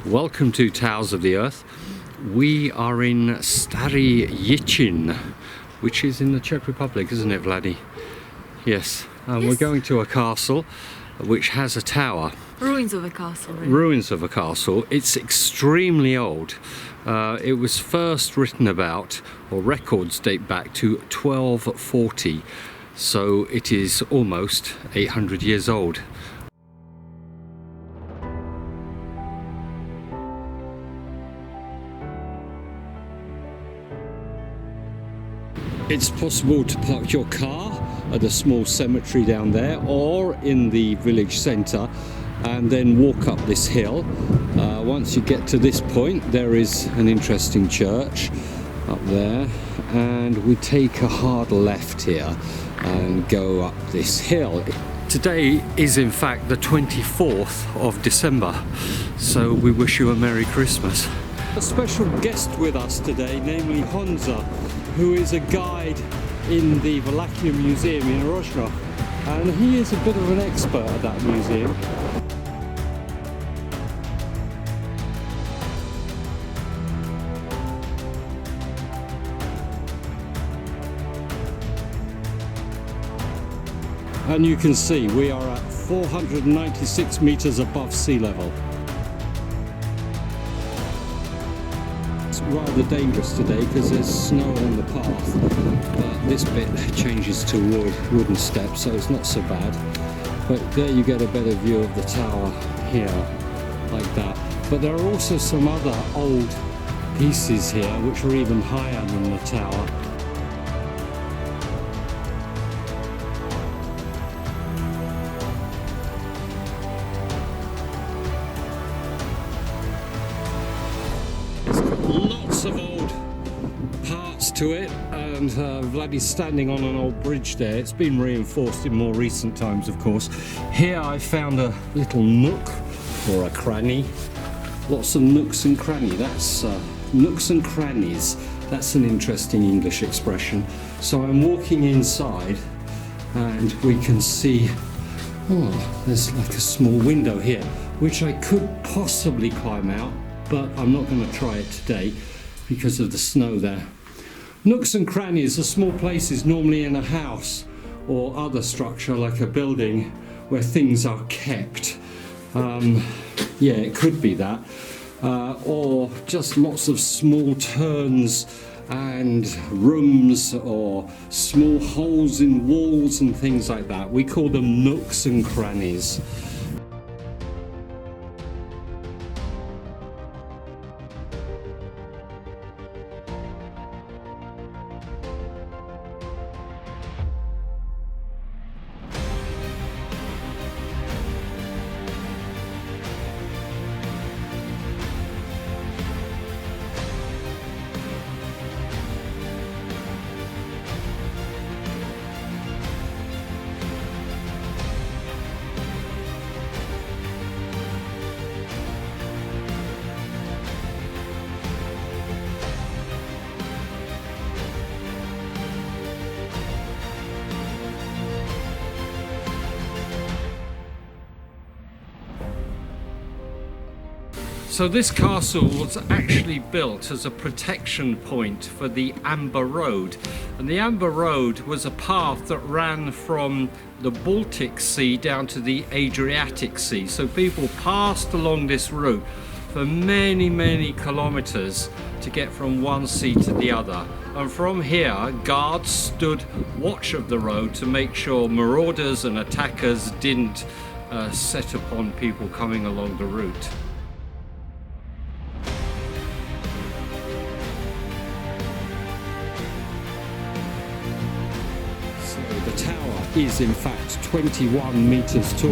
Welcome to Towers of the Earth. We are in Stary Jicin, which is in the Czech Republic, isn't it, Vladdy? Yes. Yes. We're going to a castle which has a tower. Ruins of a castle, really. Ruins of a castle. It's extremely old. It was first written about, or records date back to 1240, so it is almost 800 years old. It's possible to park your car at a small cemetery down there or in the village centre and then walk up this hill. Once you get to this point, there is an interesting church up there, and we take a hard left here and go up this hill. Today is in fact the 24th of December, so we wish you a Merry Christmas. A special guest with us today, namely Honza, who is a guide in the Valachian Museum in Rožňov, and he is a bit of an expert at that museum. And you can see we are at 496 meters above sea level. Rather dangerous today because there's snow on the path, but this bit changes to wooden steps, so it's not so bad. But there you get a better view of the tower here, like that. But there are also some other old pieces here which are even higher than the tower. Lots of old parts to it, and Vladdy's standing on an old bridge there. It's been reinforced in more recent times, of course. Here I found a little nook, or a cranny. Lots of nooks and crannies. That's nooks and crannies. That's an interesting English expression. So I'm walking inside and we can see, oh, there's like a small window here, which I could possibly climb out, but I'm not going to try it today because of the snow there. Nooks and crannies are small places, normally in a house or other structure like a building, where things are kept. Yeah, it could be that. Or just lots of small turns and rooms or small holes in walls and things like that. We call them nooks and crannies. So this castle was actually built as a protection point for the Amber Road, and the Amber Road was a path that ran from the Baltic Sea down to the Adriatic Sea. So people passed along this route for many kilometers to get from one sea to the other, and from here guards stood watch of the road to make sure marauders and attackers didn't set upon people coming along the route. The tower is in fact 21 meters tall,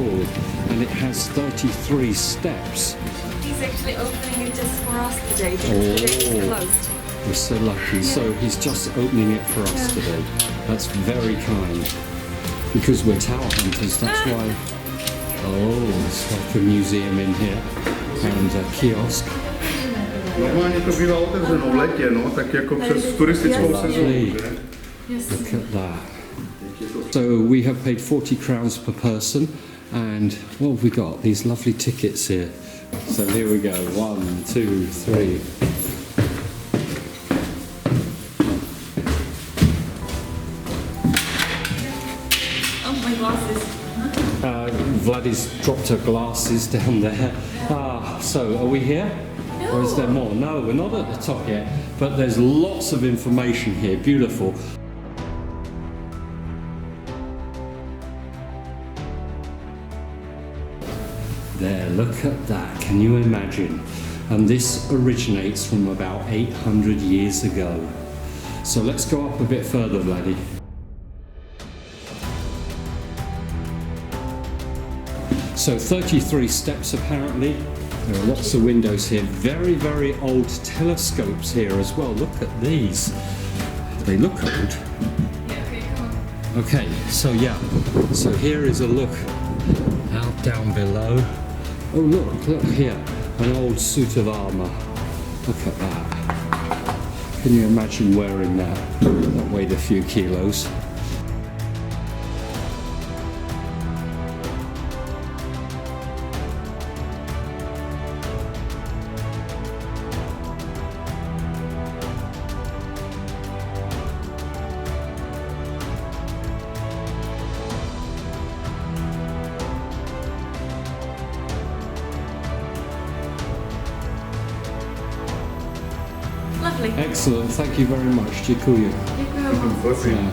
and it has 33 steps. He's actually opening it just for us today because today is closed. We're so lucky. So he's just opening it for us today. That's very kind. Because we're tower hunters, that's why. Oh, it's like a museum in here and a kiosk. Normálně to bývá otevřeno v létě, no, tak jako přes turistickou sezónu. Look at that. So we have paid 40 crowns per person, and what have we got? These lovely tickets here So here we go. 1, 2, 3. Oh, my glasses. Vladdy's dropped her glasses down there. So are we here? No. Or is there more? No, we're not at the top yet, but there's lots of information here. Beautiful. There, look at that. Can you imagine? And this originates from about 800 years ago. So let's go up a bit further, Vladdy. So 33 steps apparently. There are lots of windows here. Very, very old telescopes here as well. Look at these. They look old. Yeah, okay, come on. Okay, so yeah. So here is a look out down below. Oh look here. An old suit of armour. Look at that. Can you imagine wearing that? That weighed a few kilos. Lovely. Excellent, thank you very much. Dziękuję. Yeah.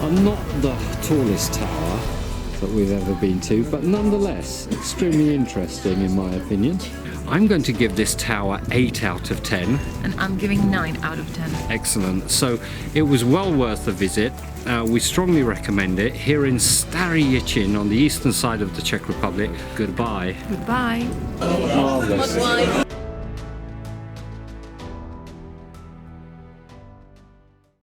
I'm not the tallest tower that we've ever been to, but nonetheless, extremely interesting in my opinion. I'm going to give this tower 8 out of 10. And I'm giving 9 out of 10. Excellent. So it was well worth a visit. We strongly recommend it. Here in Stary Jicin on the eastern side of the Czech Republic. Goodbye. Goodbye. Marvelous. Goodbye.